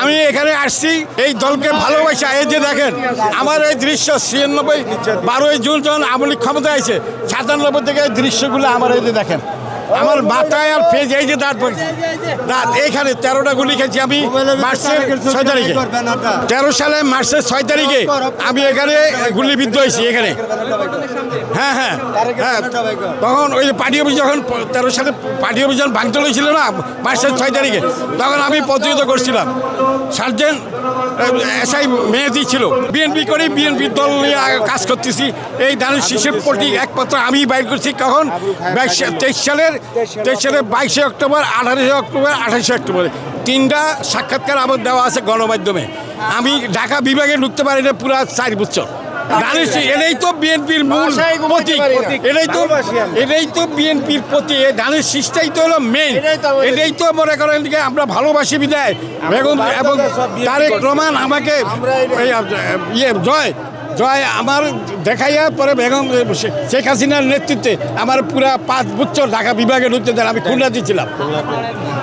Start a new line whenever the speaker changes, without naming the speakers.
আমি এখানে আসছি এই দলকে ভালোবাসা। এই যে দেখেন আমার এই দৃশ্য ৯৬ 12ই জুন যখন আওয়ামী লীগ ক্ষমতায় আছে ৯৭ থেকে এই দৃশ্যগুলো আমার এই যে দেখেন আমার মাথায় আর ফেজ এই যে দাঁত দাঁত এইখানে ১৩টা গুলি খেয়েছি আমি মার্চের ৬ তারিখে ১৩ সালে মার্চের ৬ তারিখে আমি এখানে গুলিবিদ্ধ হয়েছি এখানে। হ্যাঁ হ্যাঁ হ্যাঁ তখন ওই যে পার্টি অফিস যখন ১৩ সালে পার্টি অফিস যখন ভাঙচুর হয়েছিল না মার্চের ৬ তারিখে তখন আমি প্রতিহত করছিলাম। সার্জেন্ট এসআই মেহেদি ছিল। বিএনপি করে বিএনপির দল নিয়ে কাজ করতেছি। এই ধানের শীষের প্রতীক একমাত্র আমি বাইর করছি কখন ২৩ সালের ২২শে অক্টোবর ১৮শে অক্টোবর ২৮শে অক্টোবর ৩টা সাক্ষাৎকার আমার দেওয়া আছে গণমাধ্যমে। আমি ঢাকা বিভাগে ঢুকতে পারি না পুরো ৪ বছর। এটাই তো বিএনপির মূল প্রতীক, এটাই তো বিএনপির প্রতীক। ধানের শীষটাই তো হলো মেইন, এটাই তো মনে করেন আমরা ভালোবাসি বিদায় বেগম এবং তারেক রহমান আমাকে জয় আমার দেখাইয়া পরে বেগম শেখ হাসিনার নেতৃত্বে আমার পুরা ৫ বছর ঢাকা বিভাগে ঢুকতে দেন। আমি খুলনা দিয়েছিলাম।